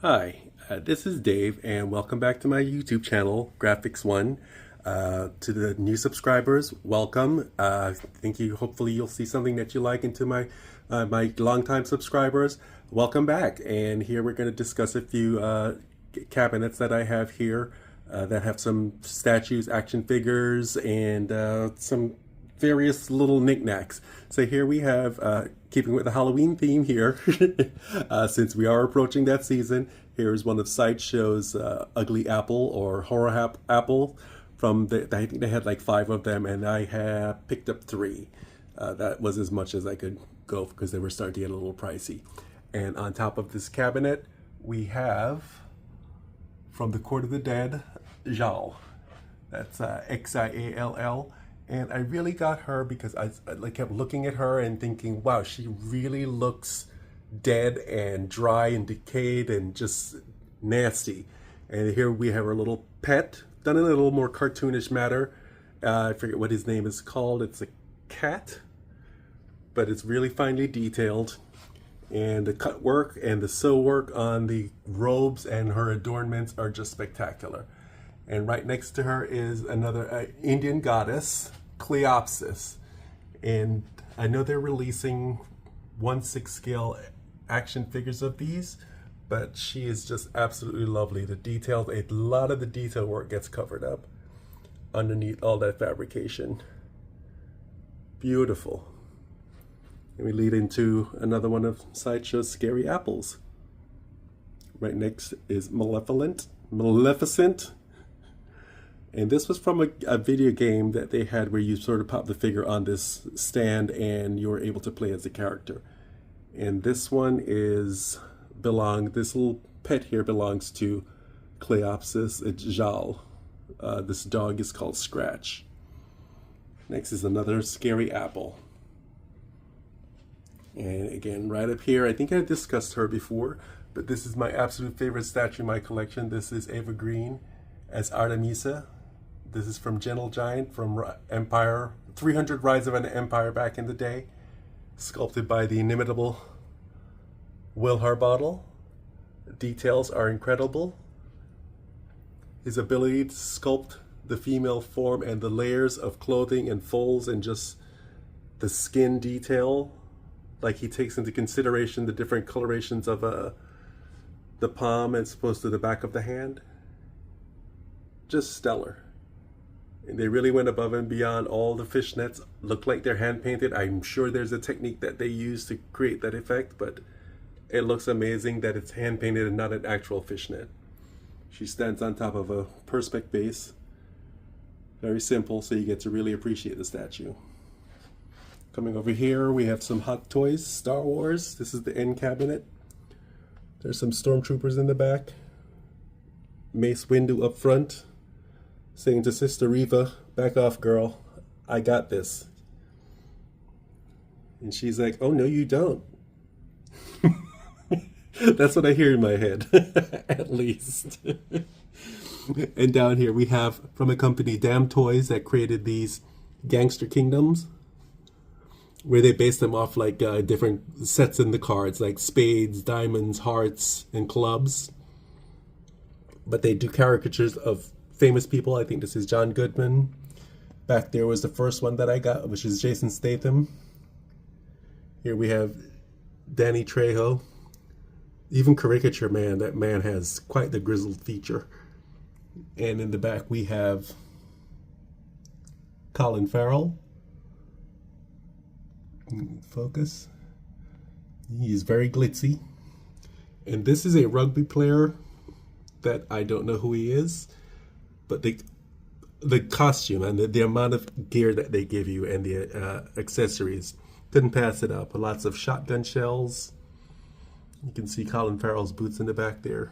Hi, this is Dave, and welcome back to my YouTube channel, Graphics One. To the new subscribers, welcome. Thank you. Hopefully, you'll see something that you like. And to my longtime subscribers, welcome back. And here we're going to discuss a few cabinets that I have here that have some statues, action figures, and some various little knickknacks. So here we have, keeping with the Halloween theme here, since we are approaching that season, here's one of Sideshow's Ugly Apple or Horror Apple. I think they had like 5 of them, and I have picked up 3. That was as much as I could go because they were starting to get a little pricey. And on top of this cabinet, we have, from the Court of the Dead, Xiall. That's Xiall. And I really got her because I kept looking at her and thinking, wow, she really looks dead and dry and decayed and just nasty. And here we have her little pet, done in a little more cartoonish matter. I forget what his name is called. It's a cat, but it's really finely detailed. And the cut work and the sew work on the robes and her adornments are just spectacular. And right next to her is another Indian goddess, Cleopsis. And I know they're releasing 1/6 scale action figures of these, but she is just absolutely lovely. The details, a lot of the detail work gets covered up underneath all that fabrication. Beautiful. And we lead into another one of Sideshow's scary apples. Right next is Maleficent. And this was from a video game that they had where you sort of pop the figure on this stand and you were able to play as a character. And this one this little pet here belongs to Cleopsis. It's Xiall. This dog is called Scratch. Next is another scary apple. And again, right up here, I think I discussed her before, but this is my absolute favorite statue in my collection. This is Eva Green as Artemisia. This is from Gentle Giant from Empire, 300 Rise of an Empire back in the day, sculpted by the inimitable Will Harbottle. Details are incredible. His ability to sculpt the female form and the layers of clothing and folds and just the skin detail, like he takes into consideration the different colorations of the palm as opposed to the back of the hand. Just stellar. And they really went above and beyond. All the fishnets look like they're hand painted. I'm sure there's a technique that they use to create that effect, but it looks amazing that it's hand painted and not an actual fishnet. She stands on top of a perspex base. Very simple, so you get to really appreciate the statue. Coming over here, we have some Hot Toys, Star Wars. This is the end cabinet. There's some stormtroopers in the back. Mace Windu up front, saying to Sister Reva, back off, girl. I got this. And she's like, oh, no, you don't. That's what I hear in my head, at least. And down here we have from a company, Damn Toys, that created these Gangster Kingdoms, where they based them off like different sets in the cards, like spades, diamonds, hearts, and clubs. But they do caricatures of famous people. I think this is John Goodman. Back there was the first one that I got, which is Jason Statham. Here we have Danny Trejo. Even Caricature Man, that man has quite the grizzled feature. And in the back we have Colin Farrell. Focus. He's very glitzy. And this is a rugby player that I don't know who he is, but the costume and the amount of gear that they give you and the accessories, couldn't pass it up. Lots of shotgun shells. You can see Colin Farrell's boots in the back there.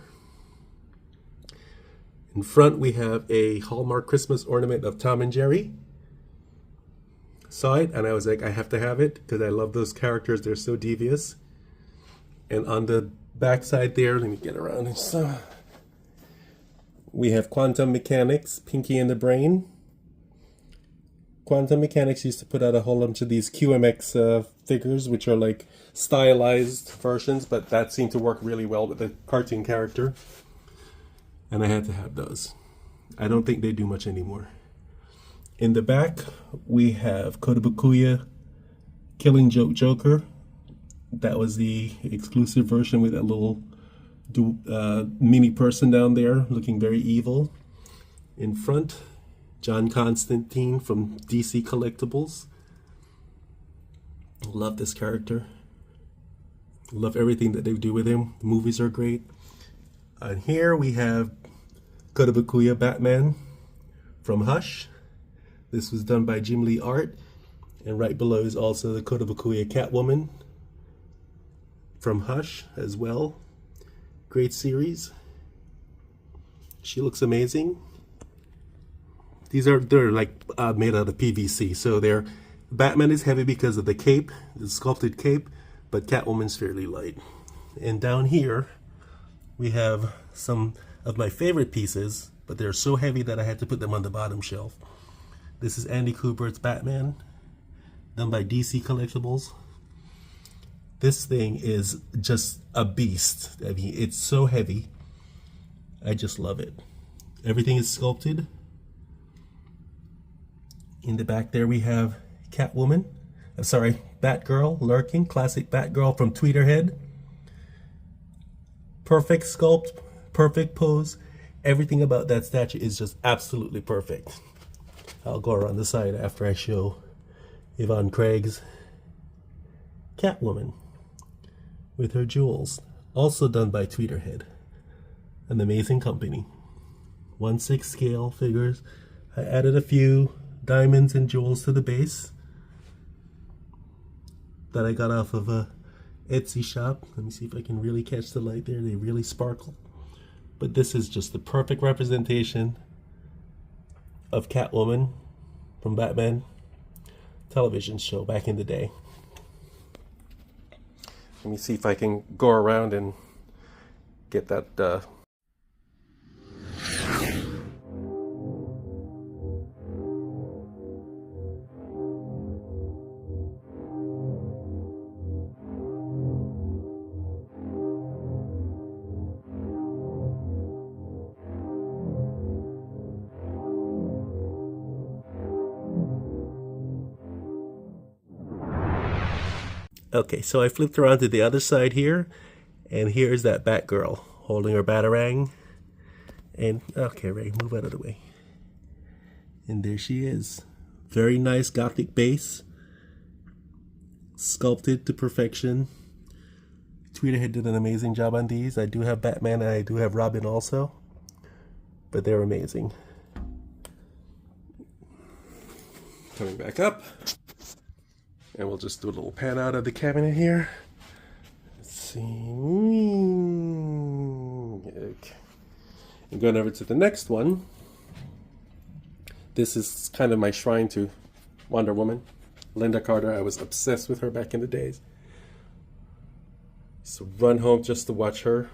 In front we have a Hallmark Christmas ornament of Tom and Jerry. Saw it and I was like, I have to have it because I love those characters. They're so devious. And on the back side there, let me get around and so we have Quantum Mechanics, Pinky and the Brain. Quantum Mechanics used to put out a whole bunch of these QMX figures, which are like stylized versions, but that seemed to work really well with the cartoon character. And I had to have those. I don't think they do much anymore. In the back, we have Kotobukiya Killing Joke Joker. That was the exclusive version with that little mini person down there looking very evil. In front, John Constantine from DC Collectibles. Love this character. Love everything that they do with him. The movies are great. And here we have Kotobukiya Batman from Hush. This was done by Jim Lee Art. And right below is also the Kotobukiya Catwoman from Hush as well. Great series. She looks amazing. They're like made out of PVC, so Batman is heavy because of the cape, the sculpted cape, but Catwoman's fairly light. And down here we have some of my favorite pieces, but they're so heavy that I had to put them on the bottom shelf. This is Andy Kubert's Batman, done by DC Collectibles. This thing is just a beast. I mean, it's so heavy. I just love it. Everything is sculpted. In the back there we have Catwoman. Batgirl lurking. Classic Batgirl from Tweeterhead. Perfect sculpt, perfect pose. Everything about that statue is just absolutely perfect. I'll go around the side after I show Yvonne Craig's Catwoman with her jewels. Also done by Tweeterhead. An amazing company. 1/6 scale figures. I added a few diamonds and jewels to the base that I got off of a Etsy shop. Let me see if I can really catch the light there. They really sparkle. But this is just the perfect representation of Catwoman from Batman television show back in the day. Let me see if I can go around and get that Okay, so I flipped around to the other side here, and here's that Batgirl holding her Batarang. And, okay, Ray, move out of the way. And there she is. Very nice gothic base. Sculpted to perfection. Tweeterhead did an amazing job on these. I do have Batman and I do have Robin also. But they're amazing. Coming back up. And we'll just do a little pan out of the cabinet here. Let's see. Okay. And going over to the next one. This is kind of my shrine to Wonder Woman. Linda Carter. I was obsessed with her back in the days. So run home just to watch her.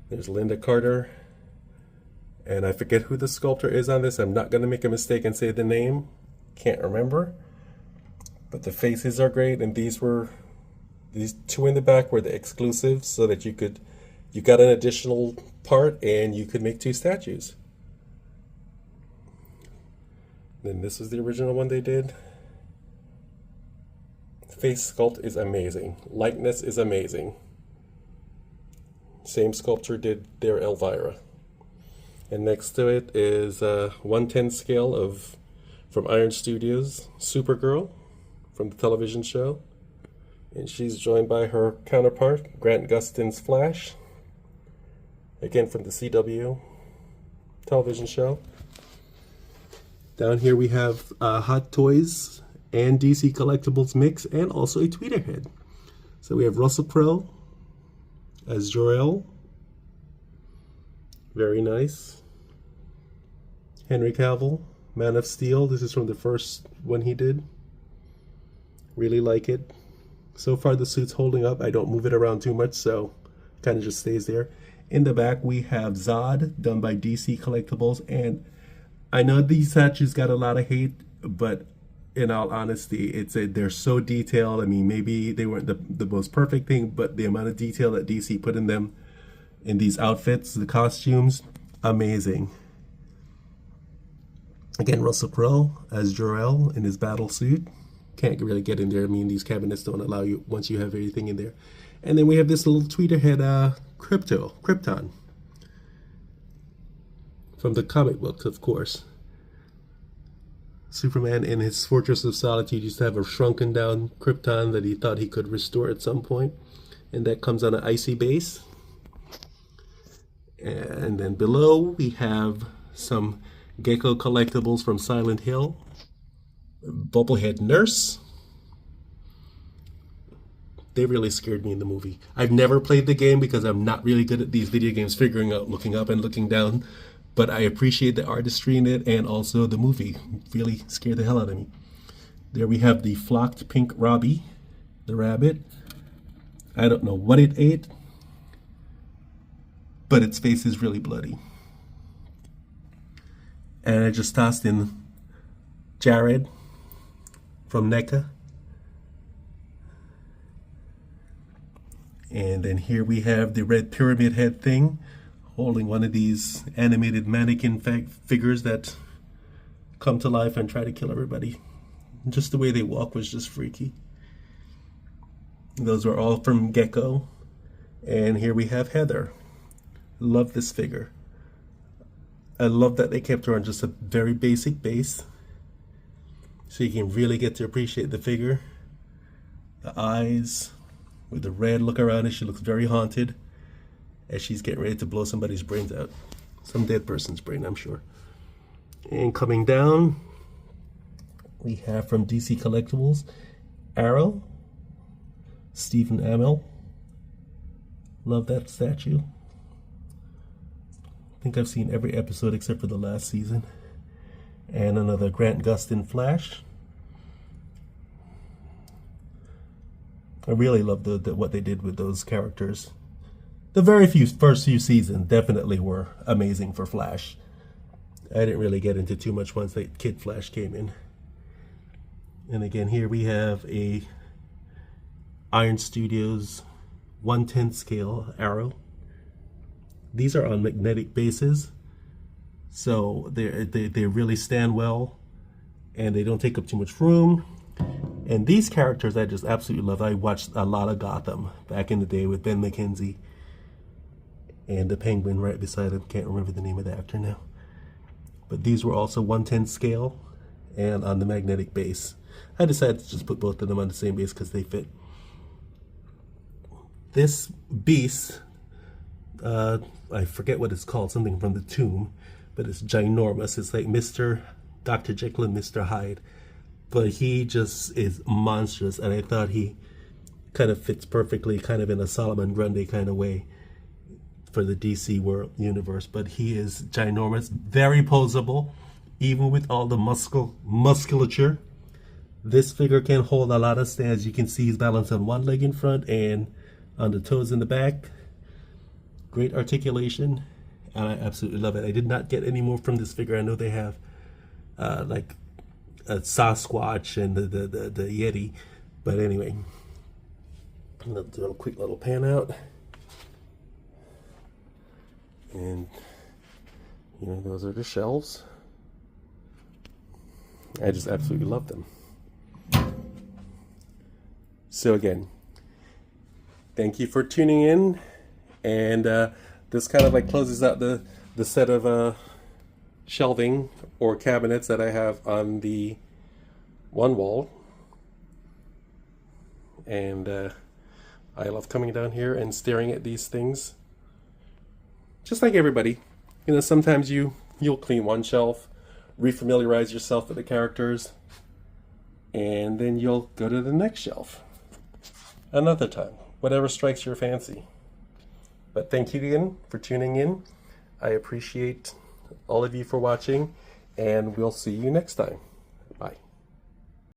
There's Linda Carter. And I forget who the sculptor is on this. I'm not going to make a mistake and say the name. Can't remember, but the faces are great, and these two in the back were the exclusives, so that you got an additional part and you could make two statues. Then this was the original one they did. Face sculpt is amazing. Likeness is amazing. Same sculptor did their Elvira. And next to it is a 1/10 scale from Iron Studios, Supergirl from the television show. And she's joined by her counterpart, Grant Gustin's Flash, again from the CW television show. Down here we have Hot Toys and DC Collectibles mix, and also a Tweeterhead. So we have Russell Crowe as Jor-El. Very nice. Henry Cavill, Man of Steel. This is from the first one he did. Really like it. So far the suit's holding up. I don't move it around too much, so kind of just stays there. In the back we have Zod, done by DC Collectibles, and I know these statues got a lot of hate, but in all honesty, they're so detailed. I mean, maybe they weren't the most perfect thing, but the amount of detail that DC put in them, in these outfits, the costumes, amazing. Again, Russell Crowe as Jor-El in his battle suit. Can't really get in there. I mean, these cabinets don't allow you once you have everything in there. And then we have this little tweeter head, Krypton. From the comic books, of course. Superman in his Fortress of Solitude used to have a shrunken down Krypton that he thought he could restore at some point. And that comes on an icy base. And then below we have some Gecko collectibles from Silent Hill. Bubblehead Nurse. They really scared me in the movie. I've never played the game because I'm not really good at these video games, figuring out, looking up and looking down. But I appreciate the artistry in it, and also the movie really scared the hell out of me. There we have the flocked pink Robbie, the rabbit. I don't know what it ate, but its face is really bloody. And I just tossed in Jared from NECA. And then here we have the red pyramid head thing, holding one of these animated mannequin figures that come to life and try to kill everybody. Just the way they walk was just freaky. Those were all from Gecko. And here we have Heather. Love this figure. I love that they kept her on just a very basic base, so you can really get to appreciate the figure. The eyes with the red look around it, she looks very haunted as she's getting ready to blow somebody's brains out. Some dead person's brain, I'm sure. And coming down, we have from DC Collectibles, Arrow, Stephen Amell. Love that statue. I think I've seen every episode except for the last season. And another Grant Gustin Flash. I really love what they did with those characters. The first few seasons definitely were amazing for Flash. I didn't really get into too much once that Kid Flash came in. And again, here we have a Iron Studios 1/10 scale Arrow. These are on magnetic bases, so they really stand well, and they don't take up too much room. And these characters I just absolutely love. I watched a lot of Gotham back in the day with Ben McKenzie and the Penguin right beside him. Can't remember the name of the actor now. But these were also 1/10 scale and on the magnetic base. I decided to just put both of them on the same base because they fit. This beast, I forget what it's called, something from the Tomb, but it's ginormous. It's like Dr. Jekyll and Mr. Hyde. But he just is monstrous, and I thought he kind of fits perfectly, kind of in a Solomon Grundy kind of way for the DC world universe. But he is ginormous, very posable, even with all the musculature. This figure can hold a lot of stands. You can see he's balanced on one leg in front and on the toes in the back. Great articulation, and I absolutely love it. I did not get any more from this figure. I know they have like a Sasquatch and the Yeti, but anyway, I'm gonna do a quick little pan out, and you know, those are the shelves. I just absolutely love them. So again, thank you for tuning in, and this kind of like closes out the set of shelving or cabinets that I have on the one wall. And I love coming down here and staring at these things. Just like everybody, you know, sometimes you'll clean one shelf, refamiliarize yourself with the characters, and then you'll go to the next shelf another time, whatever strikes your fancy. But thank you again for tuning in. I appreciate all of you for watching, and we'll see you next time.